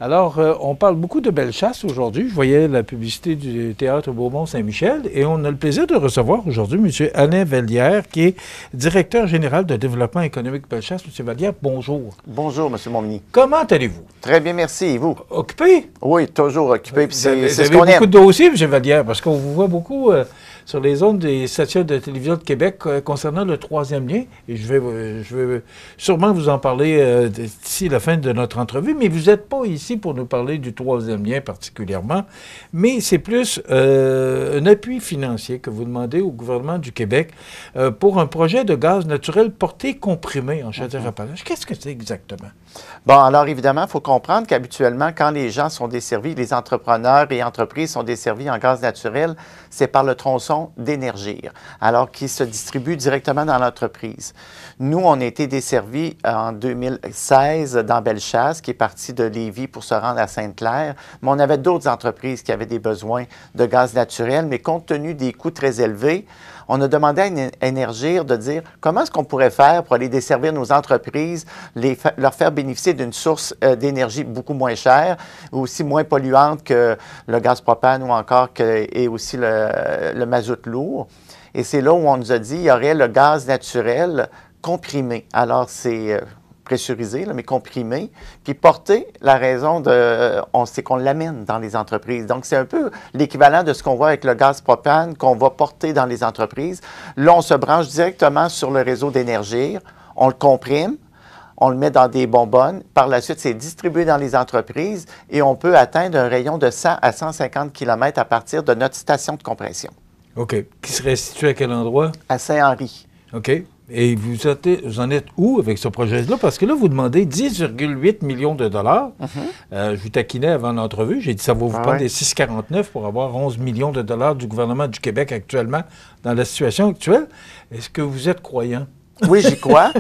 Alors, on parle beaucoup de Bellechasse aujourd'hui. Je voyais la publicité du Théâtre Beaumont-Saint-Michel et on a le plaisir de recevoir aujourd'hui M. Alain Vallière, qui est directeur général de développement économique Bellechasse. M. Vallière, bonjour. Bonjour, M. Montminy. Comment allez-vous? Très bien, merci. Et vous? Occupé? Oui, toujours occupé. Vous avez beaucoup de dossiers, M. Vallière, parce qu'on vous voit beaucoup sur les ondes des stations de télévision de Québec concernant le troisième lien. Et je vais sûrement vous en parler d'ici la fin de notre entrevue, mais vous n'êtes pas ici pour nous parler du troisième lien particulièrement, mais c'est plus un appui financier que vous demandez au gouvernement du Québec pour un projet de gaz naturel porté comprimé en Chaudière-Appalaches. Qu'est-ce que c'est exactement? Bon, alors évidemment, il faut comprendre qu'habituellement, quand les gens sont desservis, les entrepreneurs et entreprises sont desservis en gaz naturel, c'est par le tronçon d'Énergir, alors qui se distribue directement dans l'entreprise. Nous, on a été desservis en 2016 dans Bellechasse, qui est partie de Lévis pour se rendre à Sainte-Claire, mais on avait d'autres entreprises qui avaient des besoins de gaz naturel, mais compte tenu des coûts très élevés, on a demandé à Énergir de dire comment est-ce qu'on pourrait faire pour aller desservir nos entreprises, leur faire bénéficier d'une source d'énergie beaucoup moins chère, aussi moins polluante que le gaz propane ou encore et aussi le mazout lourd. Et c'est là où on nous a dit qu'il y aurait le gaz naturel comprimé. Alors, c'est pressurisé, là, mais comprimé, puis porté, la raison c'est qu'on l'amène dans les entreprises. Donc, c'est un peu l'équivalent de ce qu'on voit avec le gaz propane qu'on va porter dans les entreprises. Là, on se branche directement sur le réseau d'Énergir, on le comprime, on le met dans des bonbonnes. Par la suite, c'est distribué dans les entreprises et on peut atteindre un rayon de 100 à 150 km à partir de notre station de compression. OK. Qui serait situé à quel endroit? À Saint-Henri. OK. Et vous en êtes où avec ce projet-là? Parce que là, vous demandez 10,8 millions de dollars. Je vous taquinais avant l'entrevue. J'ai dit ça va vous prendre des 6,49 pour avoir 11 millions de dollars du gouvernement du Québec actuellement dans la situation actuelle. Est-ce que vous êtes croyant? Oui, j'y crois.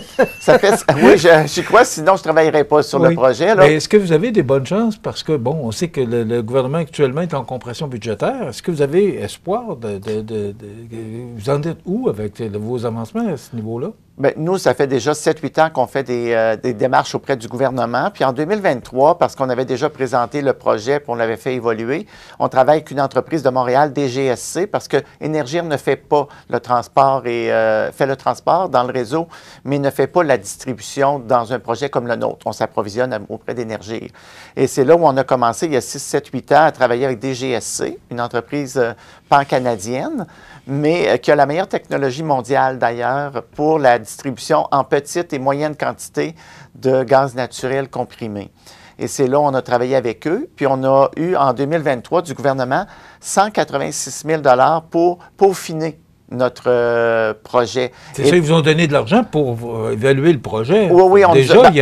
Oui, j'y crois, sinon je ne travaillerais pas sur le projet. Là. Mais est-ce que vous avez des bonnes chances? Parce que, bon, on sait que le gouvernement actuellement est en compression budgétaire. Est-ce que vous avez espoir vous en êtes où avec vos avancements à ce niveau-là? Bien, nous, ça fait déjà 7-8 ans qu'on fait des démarches auprès du gouvernement. Puis en 2023, parce qu'on avait déjà présenté le projet puis on l'avait fait évoluer, on travaille avec une entreprise de Montréal, DGSC, parce que Énergir ne fait pas le transport fait le transport dans le réseau, mais ne fait pas la distribution dans un projet comme le nôtre. On s'approvisionne auprès d'Énergir. Et c'est là où on a commencé, il y a 6-7-8 ans, à travailler avec DGSC, une entreprise pan-canadienne, mais qui a la meilleure technologie mondiale d'ailleurs pour la distribution en petite et moyenne quantité de gaz naturel comprimé. Et c'est là où on a travaillé avec eux. Puis on a eu en 2023 du gouvernement 186 000 $ pour peaufiner notre projet. C'est ça, ils vous ont donné de l'argent pour évaluer le projet. Oui, déjà, il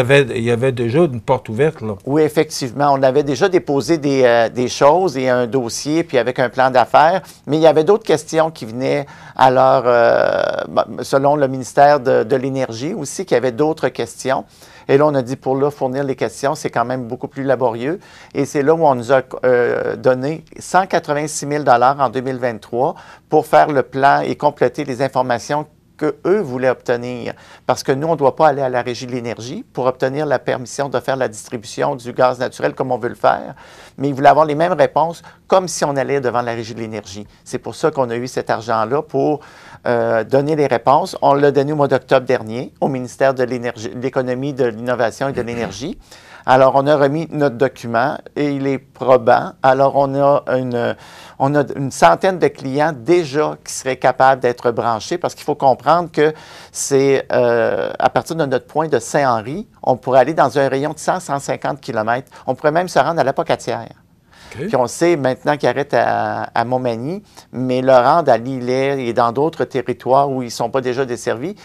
y avait déjà une porte ouverte, là. Oui, effectivement. On avait déjà déposé des choses et un dossier, puis avec un plan d'affaires, mais il y avait d'autres questions qui venaient alors, selon le ministère de l'Énergie aussi, qu'il y avait d'autres questions. Et là, on a dit pour là, fournir les questions, c'est quand même beaucoup plus laborieux. Et c'est là où on nous a donné 186 000 $ en 2023 pour faire le plan et compléter les informations qu'eux voulaient obtenir. Parce que nous, on ne doit pas aller à la Régie de l'énergie pour obtenir la permission de faire la distribution du gaz naturel comme on veut le faire, mais ils voulaient avoir les mêmes réponses comme si on allait devant la Régie de l'énergie. C'est pour ça qu'on a eu cet argent-là pour donner les réponses. On l'a donné au mois d'octobre dernier au ministère de l'Économie, de l'Innovation et de l'Énergie. Alors, on a remis notre document et il est probant. Alors, on a une centaine de clients déjà qui seraient capables d'être branchés parce qu'il faut comprendre que c'est à partir de notre point de Saint-Henri, on pourrait aller dans un rayon de 100-150 km. On pourrait même se rendre à l'Apocatière. Okay. Puis on sait maintenant qu'ils arrêtent à Montmagny, mais le rendre à Lillet et dans d'autres territoires où ils ne sont pas déjà desservis.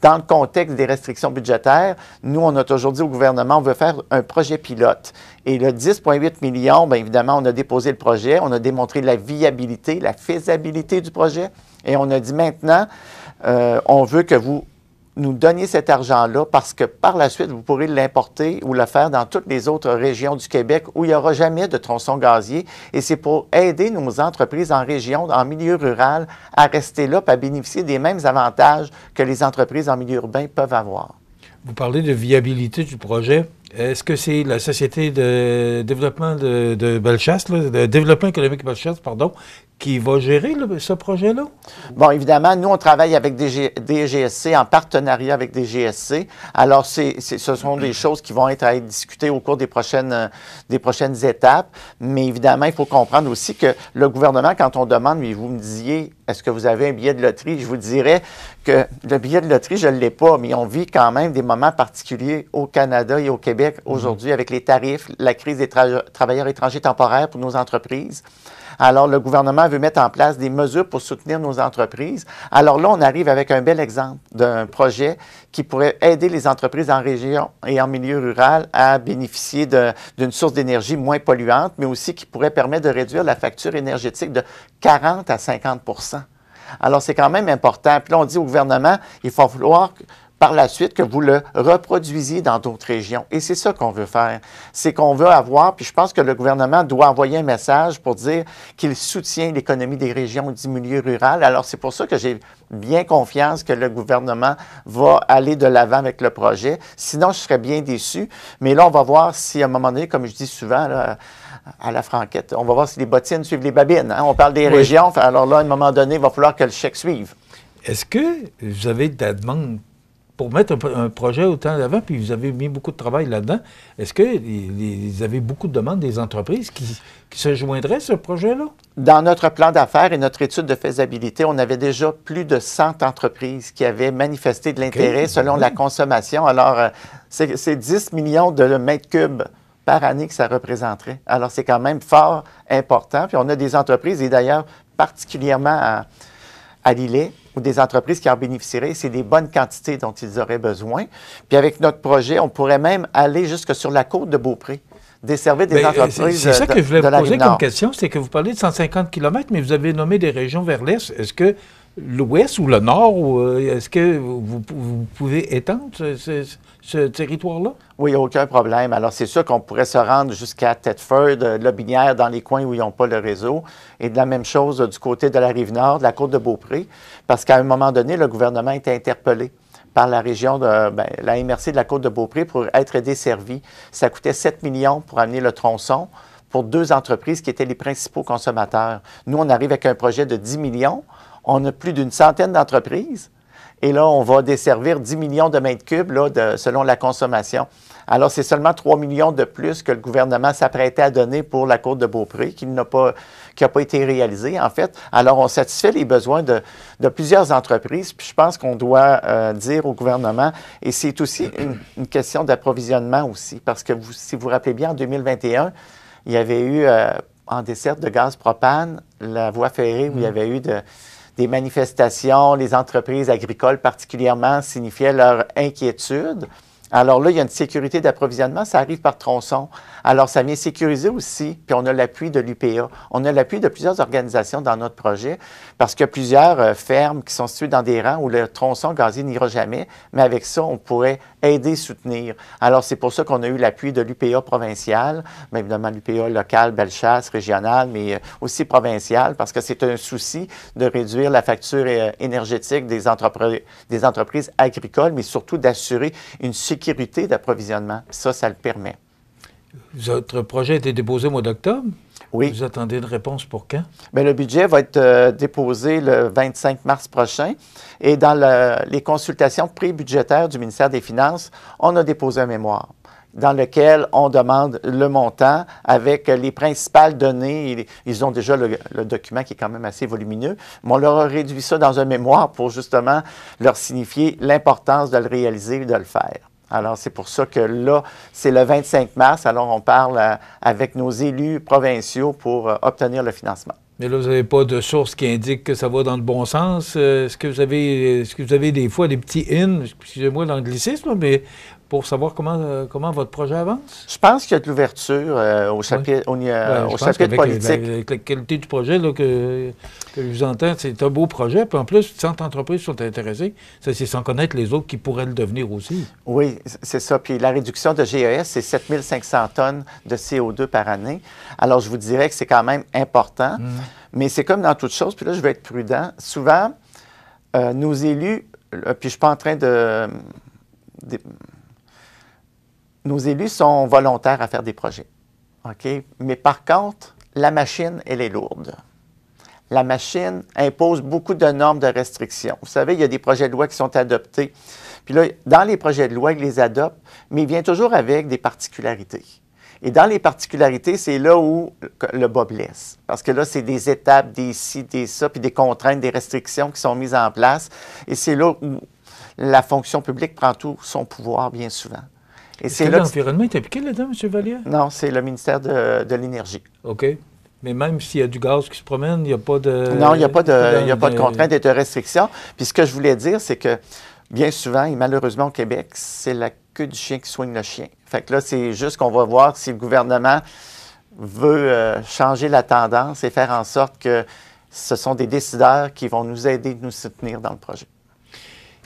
Dans le contexte des restrictions budgétaires, nous, on a toujours dit au gouvernement, on veut faire un projet pilote. Et le 10,8 millions, bien évidemment, on a déposé le projet, on a démontré la viabilité, la faisabilité du projet. Et on a dit maintenant, on veut que vous nous donniez cet argent-là parce que par la suite, vous pourrez l'importer ou le faire dans toutes les autres régions du Québec où il n'y aura jamais de tronçon gazier. Et c'est pour aider nos entreprises en région, en milieu rural, à rester là et à bénéficier des mêmes avantages que les entreprises en milieu urbain peuvent avoir. Vous parlez de viabilité du projet. Est-ce que c'est la Société de développement de Bellechasse, là, de développement économique de Bellechasse, pardon, qui va gérer ce projet-là? Bon, évidemment, nous, on travaille avec des GSC, en partenariat avec des GSC. Alors, ce sont des choses qui vont être à être discutées au cours des prochaines étapes. Mais évidemment, il faut comprendre aussi que le gouvernement, quand on demande, mais vous me disiez, est-ce que vous avez un billet de loterie? Je vous dirais que le billet de loterie, je ne l'ai pas, mais on vit quand même des moments particuliers au Canada et au Québec aujourd'hui avec les tarifs, la crise des travailleurs étrangers temporaires pour nos entreprises. Alors, le gouvernement veut mettre en place des mesures pour soutenir nos entreprises. Alors là, on arrive avec un bel exemple d'un projet qui pourrait aider les entreprises en région et en milieu rural à bénéficier d'une source d'énergie moins polluante, mais aussi qui pourrait permettre de réduire la facture énergétique de 40 à 50 %. Alors, c'est quand même important. Puis là, on dit au gouvernement, il va falloir par la suite que vous le reproduisiez dans d'autres régions. Et c'est ça qu'on veut faire. C'est qu'on veut avoir, puis je pense que le gouvernement doit envoyer un message pour dire qu'il soutient l'économie des régions et du milieu rural. Alors, c'est pour ça que j'ai bien confiance que le gouvernement va aller de l'avant avec le projet. Sinon, je serais bien déçu. Mais là, on va voir si, à un moment donné, comme je dis souvent, là, à la franquette, on va voir si les bottines suivent les babines. Hein? On parle des régions. Alors là, à un moment donné, il va falloir que le chèque suive. Est-ce que vous avez de la demande pour mettre un projet autant d'avant, puis vous avez mis beaucoup de travail là-dedans, est-ce que vous avez beaucoup de demandes des entreprises qui se joindraient à ce projet-là? Dans notre plan d'affaires et notre étude de faisabilité, on avait déjà plus de 100 entreprises qui avaient manifesté de l'intérêt selon la consommation. Alors, c'est 10 millions de mètres cubes par année que ça représenterait. Alors, c'est quand même fort important. Puis on a des entreprises, et d'ailleurs particulièrement à Lillet, ou des entreprises qui en bénéficieraient. C'est des bonnes quantités dont ils auraient besoin. Puis avec notre projet, on pourrait même aller jusque sur la côte de Beaupré, desservir des entreprises. C'est ça que je voulais vous poser comme question, c'est que vous parlez de 150 km, mais vous avez nommé des régions vers l'est. Est-ce que l'ouest ou le nord, est-ce que vous pouvez étendre ce territoire-là? Oui, aucun problème. Alors, c'est sûr qu'on pourrait se rendre jusqu'à Thetford, Lobinière, dans les coins où ils n'ont pas le réseau. Et de la même chose du côté de la Rive-Nord, de la côte de Beaupré, parce qu'à un moment donné, le gouvernement était interpellé par la région de la MRC de la côte de Beaupré pour être desservie. Ça coûtait 7 millions pour amener le tronçon pour 2 entreprises qui étaient les principaux consommateurs. Nous, on arrive avec un projet de 10 millions. On a plus d'une centaine d'entreprises. Et là, on va desservir 10 millions de mètres cubes là, selon la consommation. Alors, c'est seulement 3 millions de plus que le gouvernement s'apprêtait à donner pour la côte de Beaupré, qui n'a pas été réalisé, en fait. Alors, on satisfait les besoins de plusieurs entreprises. Puis, je pense qu'on doit dire au gouvernement, et c'est aussi une question d'approvisionnement aussi, parce que si vous vous rappelez bien, en 2021, il y avait eu, en desserte de gaz propane, la voie ferrée où il y avait eu des manifestations, les entreprises agricoles particulièrement signifiaient leur inquiétude. Alors là, il y a une sécurité d'approvisionnement, ça arrive par tronçon. Alors, ça vient sécuriser aussi, puis on a l'appui de l'UPA. On a l'appui de plusieurs organisations dans notre projet, parce qu'il y a plusieurs fermes qui sont situées dans des rangs où le tronçon gazier n'ira jamais, mais avec ça, on pourrait aider, soutenir. Alors, c'est pour ça qu'on a eu l'appui de l'UPA provincial, mais évidemment l'UPA local, Bellechasse, régional, mais aussi provincial, parce que c'est un souci de réduire la facture énergétique des entreprises agricoles, mais surtout d'assurer une sécurité d'approvisionnement. Ça le permet. Votre projet a été déposé au mois d'octobre? Oui. Vous attendez une réponse pour quand? Bien, le budget va être déposé le 25 mars prochain. Et dans les consultations pré-budgétaires du ministère des Finances, on a déposé un mémoire dans lequel on demande le montant avec les principales données. Ils ont déjà le document qui est quand même assez volumineux, mais on leur a réduit ça dans un mémoire pour justement leur signifier l'importance de le réaliser et de le faire. Alors, c'est pour ça que là, c'est le 25 mars. Alors, on parle avec nos élus provinciaux pour obtenir le financement. Mais là, vous n'avez pas de source qui indique que ça va dans le bon sens. Est-ce que vous avez des fois des petits in, excusez-moi l'anglicisme, mais pour savoir comment votre projet avance? Je pense qu'il y a de l'ouverture au chapitre, au chapitre politique. Avec la qualité du projet là, que je vous entends, c'est un beau projet. Puis en plus, 100 entreprises sont intéressées. Ça, c'est sans connaître les autres qui pourraient le devenir aussi. Oui, c'est ça. Puis la réduction de GES, c'est 7 500 tonnes de CO2 par année. Alors, je vous dirais que c'est quand même important. Mais c'est comme dans toute chose. Puis là, je vais être prudent. Souvent, nos élus, puis je ne suis pas en train de nos élus sont volontaires à faire des projets. OK? Mais par contre, la machine, elle est lourde. La machine impose beaucoup de normes, de restrictions. Vous savez, il y a des projets de loi qui sont adoptés. Puis là, dans les projets de loi, ils les adoptent, mais ils viennent toujours avec des particularités. Et dans les particularités, c'est là où le bas blesse. Parce que là, c'est des étapes, des ci, des ça, puis des contraintes, des restrictions qui sont mises en place. Et c'est là où la fonction publique prend tout son pouvoir bien souvent. Et c'est là l'environnement est impliqué là-dedans, M. Vallière? Non, c'est le ministère de l'Énergie. OK. Mais même s'il y a du gaz qui se promène, il n'y a pas de... Non, il n'y a pas de contraintes et de restrictions. Puis ce que je voulais dire, c'est que bien souvent, et malheureusement au Québec, c'est la queue du chien qui soigne le chien. Fait que là, c'est juste qu'on va voir si le gouvernement veut changer la tendance et faire en sorte que ce sont des décideurs qui vont nous aider, nous soutenir dans le projet.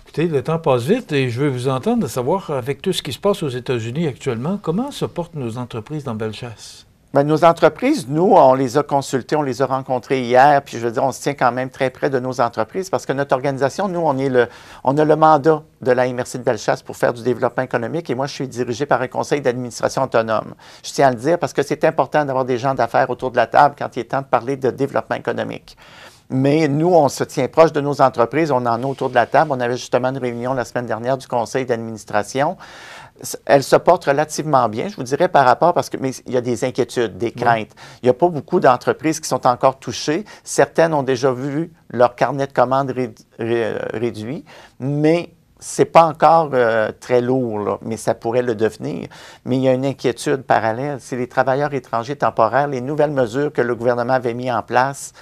Écoutez, le temps passe vite et je veux vous entendre de savoir, avec tout ce qui se passe aux États-Unis actuellement, comment se portent nos entreprises dans Bellechasse? Bien, nos entreprises, nous, on les a consultées, on les a rencontrées hier, puis je veux dire, on se tient quand même très près de nos entreprises parce que notre organisation, nous, on a le mandat de la MRC de Bellechasse pour faire du développement économique et moi, je suis dirigé par un conseil d'administration autonome. Je tiens à le dire parce que c'est important d'avoir des gens d'affaires autour de la table quand il est temps de parler de développement économique. Mais nous, on se tient proche de nos entreprises, on en a autour de la table. On avait justement une réunion la semaine dernière du conseil d'administration. Elle se porte relativement bien, je vous dirais, par rapport, mais il y a des inquiétudes, des craintes. Il n'y a pas beaucoup d'entreprises qui sont encore touchées. Certaines ont déjà vu leur carnet de commandes réduit, mais ce n'est pas encore très lourd, là, mais ça pourrait le devenir. Mais il y a une inquiétude parallèle. C'est les travailleurs étrangers temporaires, les nouvelles mesures que le gouvernement avait mises en place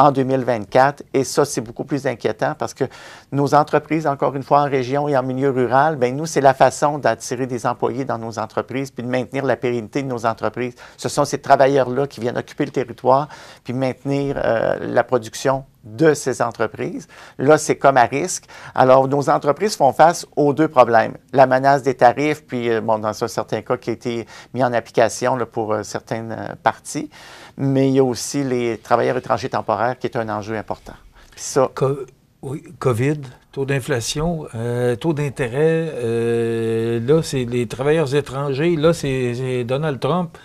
en 2024. Et ça, c'est beaucoup plus inquiétant parce que nos entreprises, encore une fois, en région et en milieu rural, bien, nous, c'est la façon d'attirer des employés dans nos entreprises puis de maintenir la pérennité de nos entreprises. Ce sont ces travailleurs-là qui viennent occuper le territoire puis maintenir la production de ces entreprises. Là, c'est comme à risque. Alors, nos entreprises font face aux deux problèmes. La menace des tarifs, puis, bon, dans un certain cas qui a été mis en application là, pour certaines parties, mais il y a aussi les travailleurs étrangers temporaires qui est un enjeu important. Puis ça... Oui, COVID, taux d'inflation, taux d'intérêt, là, c'est les travailleurs étrangers, là, c'est Donald Trump.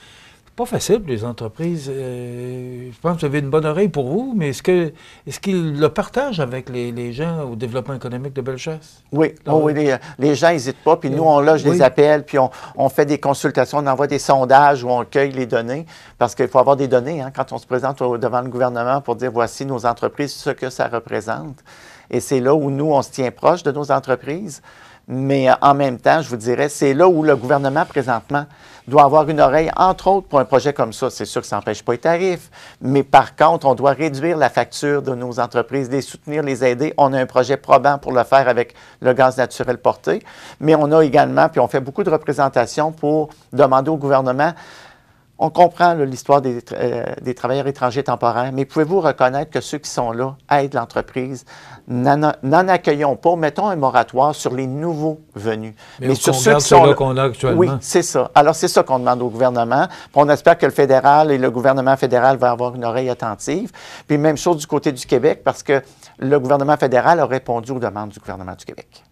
Pas facile pour les entreprises. Je pense que vous avez une bonne oreille pour vous, mais est-ce qu'ils le partagent avec les gens au développement économique de Bellechasse? Oui, oui, les gens n'hésitent pas, puis nous, on loge les appels, puis on fait des consultations, on envoie des sondages où on cueille les données, parce qu'il faut avoir des données hein, quand on se présente devant le gouvernement pour dire voici nos entreprises, ce que ça représente. Et c'est là où nous, on se tient proche de nos entreprises. Mais en même temps, je vous dirais, c'est là où le gouvernement, présentement, doit avoir une oreille, entre autres, pour un projet comme ça. C'est sûr que ça n'empêche pas les tarifs, mais par contre, on doit réduire la facture de nos entreprises, les soutenir, les aider. On a un projet probant pour le faire avec le gaz naturel porté, mais on a également, puis on fait beaucoup de représentations pour demander au gouvernement. On comprend l'histoire des travailleurs étrangers temporaires, mais pouvez-vous reconnaître que ceux qui sont là aident l'entreprise? N'en accueillons pas. Mettons un moratoire sur les nouveaux venus. Mais sur ceux qui sont là qu'on a actuellement. Oui, c'est ça. Alors, c'est ça qu'on demande au gouvernement. Puis on espère que le fédéral et le gouvernement fédéral vont avoir une oreille attentive. Puis même chose du côté du Québec, parce que le gouvernement fédéral a répondu aux demandes du gouvernement du Québec.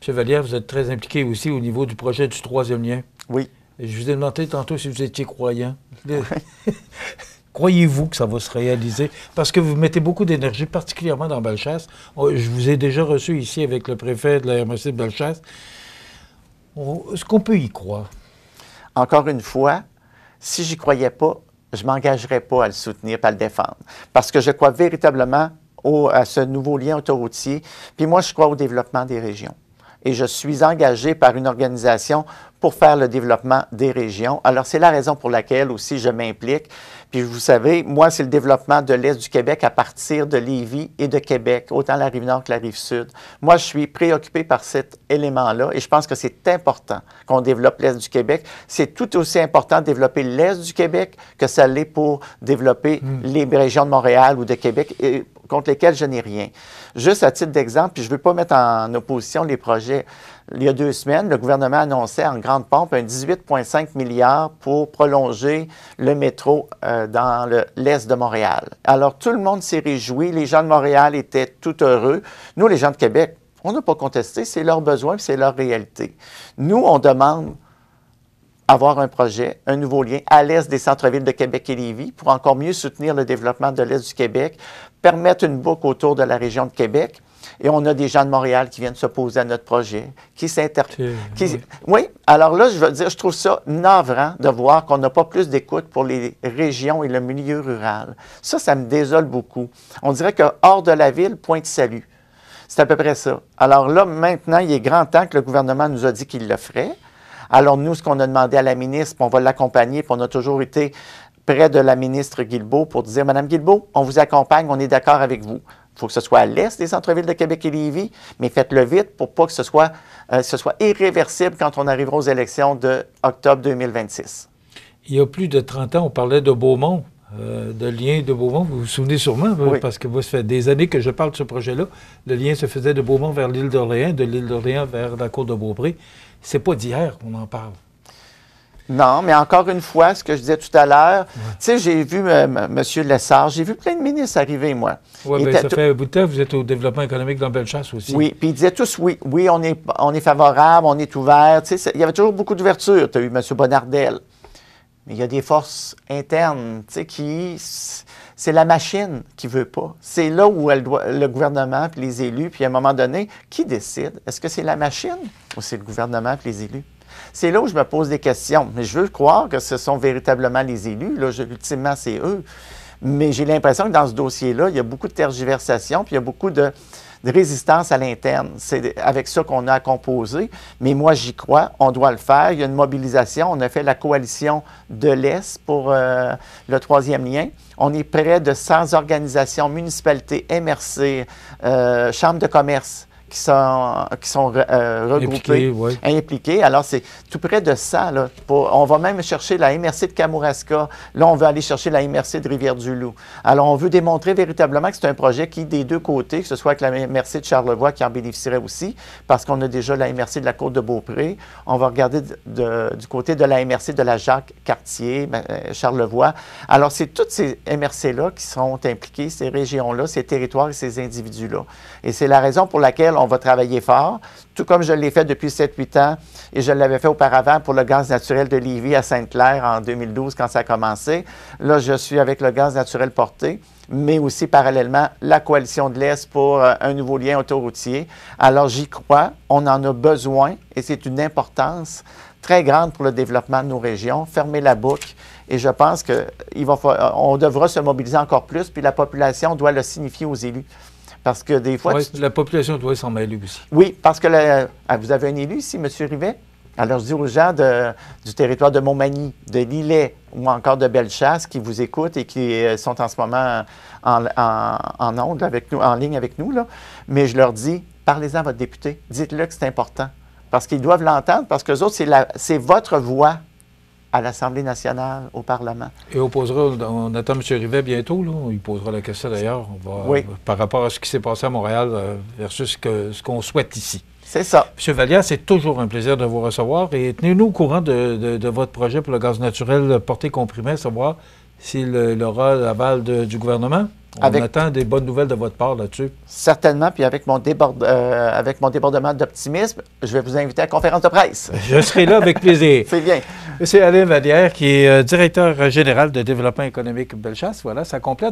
M. Vallière, vous êtes très impliqué aussi au niveau du projet du troisième lien. Oui. Je vous ai demandé tantôt si vous étiez croyant. Croyez-vous que ça va se réaliser? Parce que vous mettez beaucoup d'énergie, particulièrement dans Bellechasse. Je vous ai déjà reçu ici avec le préfet de la MRC de Bellechasse. Est-ce qu'on peut y croire? Encore une fois, si j'y croyais pas, je ne m'engagerais pas à le soutenir, pas à le défendre. Parce que je crois véritablement à ce nouveau lien autoroutier. Puis moi, je crois au développement des régions. Et je suis engagé par une organisation pour faire le développement des régions. Alors, c'est la raison pour laquelle aussi je m'implique. Puis, vous savez, moi, c'est le développement de l'Est du Québec à partir de Lévis et de Québec, autant la Rive-Nord que la Rive-Sud. Moi, je suis préoccupé par cet élément-là et je pense que c'est important qu'on développe l'Est du Québec. C'est tout aussi important de développer l'Est du Québec que ça l'est pour développer les régions de Montréal ou de Québec, contre lesquelles je n'ai rien. Juste à titre d'exemple, puis je ne veux pas mettre en opposition les projets. Il y a 2 semaines, le gouvernement annonçait en grande pompe un 18,5 milliards pour prolonger le métro dans l'Est de Montréal. Alors, tout le monde s'est réjoui. Les gens de Montréal étaient tout heureux. Nous, les gens de Québec, on n'a pas contesté. C'est leur besoin, c'est leur réalité. Nous, on demande avoir un projet, un nouveau lien à l'est des centres-villes de Québec et Lévis pour encore mieux soutenir le développement de l'est du Québec, permettre une boucle autour de la région de Québec. Et on a des gens de Montréal qui viennent s'opposer à notre projet, qui s'interpellent. Oui, alors là, je veux dire, je trouve ça navrant de voir qu'on n'a pas plus d'écoute pour les régions et le milieu rural. Ça me désole beaucoup. On dirait que hors de la ville, point de salut. C'est à peu près ça. Alors là, maintenant, il est grand temps que le gouvernement nous a dit qu'il le ferait. Alors nous, ce qu'on a demandé à la ministre, on va l'accompagner, puis on a toujours été près de la ministre Guilbeault pour dire, Madame Guilbeault, on vous accompagne, on est d'accord avec vous. Il faut que ce soit à l'est des centres-villes de Québec et Lévis, mais faites-le vite pour pas que ce soit irréversible quand on arrivera aux élections de octobre 2026. Il y a plus de 30 ans, on parlait de Beaumont, de lien de Beaumont. Vous vous souvenez sûrement, oui. Parce que moi, ça fait des années que je parle de ce projet-là. Le lien se faisait de Beaumont vers l'île d'Orléans, de l'île d'Orléans vers la côte de Beaupré. C'est pas d'hier qu'on en parle. Non, mais encore une fois, ce que je disais tout à l'heure, tu sais, j'ai vu M. Lessard, j'ai vu plein de ministres arriver, moi. Oui, bien, ça fait un bout de temps, vous êtes au développement économique dans Bellechasse aussi. Oui, puis ils disaient tous oui, on est favorable, on est ouvert. Tu sais, il y avait toujours beaucoup d'ouverture. Tu as eu M. Bonnardel. Mais il y a des forces internes, tu sais, c'est la machine qui ne veut pas. C'est là où le gouvernement puis les élus, puis à un moment donné, qui décide? Est-ce que c'est la machine ou c'est le gouvernement puis les élus? C'est là où je me pose des questions. Mais je veux croire que ce sont véritablement les élus. Là, ultimement, c'est eux. Mais j'ai l'impression que dans ce dossier-là, il y a beaucoup de tergiversation, puis il y a beaucoup de résistance à l'interne. C'est avec ça qu'on a à composer. Mais moi, j'y crois. On doit le faire. Il y a une mobilisation. On a fait la coalition de l'Est pour le troisième lien. On est près de 100 organisations, municipalités, MRC, chambres de commerce, qui sont regroupés, impliqués. Alors, c'est tout près de ça. Là, on va même chercher la MRC de Kamouraska. Là, on veut aller chercher la MRC de Rivière-du-Loup. Alors, on veut démontrer véritablement que c'est un projet qui, des deux côtés, que ce soit avec la MRC de Charlevoix qui en bénéficierait aussi, parce qu'on a déjà la MRC de la Côte-de-Beaupré. On va regarder du côté de la MRC de la Jacques-Cartier, Charlevoix. Alors, c'est toutes ces MRC-là qui sont impliquées, ces régions-là, ces territoires et ces individus-là. Et c'est la raison pour laquelle on va travailler fort, tout comme je l'ai fait depuis 7-8 ans et je l'avais fait auparavant pour le gaz naturel de Lévis à Sainte-Claire en 2012 quand ça a commencé. Là, je suis avec le gaz naturel porté, mais aussi parallèlement la coalition de l'Est pour un nouveau lien autoroutier. Alors, j'y crois, on en a besoin et c'est une importance très grande pour le développement de nos régions. Fermer la boucle. Et je pense qu'on devra se mobiliser encore plus, puis la population doit le signifier aux élus. Parce que des fois... Oui, la population doit s'en mêler aussi. Oui, parce que vous avez un élu ici, M. Rivet. Alors, je dis aux gens du territoire de Montmagny, de Lillet ou encore de Bellechasse qui vous écoutent et qui sont en ce moment en ondes avec nous, en ligne avec nous, là. Mais je leur dis, parlez-en à votre député. Dites-le que c'est important. Parce qu'ils doivent l'entendre, parce que les autres, c'est votre voix à l'Assemblée nationale, au Parlement. Et on attend M. Rivet bientôt, là. Il posera la question d'ailleurs, par rapport à ce qui s'est passé à Montréal versus ce qu'on souhaite ici. C'est ça. M. Vallière, c'est toujours un plaisir de vous recevoir et tenez-nous au courant de votre projet pour le gaz naturel porté comprimé, savoir s'il aura l'aval du gouvernement. On attend des bonnes nouvelles de votre part là-dessus. Certainement, puis avec mon débordement d'optimisme, je vais vous inviter à la conférence de presse. Je serai là avec plaisir. C'est bien. C'est Alain Vallière qui est directeur général de développement économique Bellechasse. Voilà, ça complète.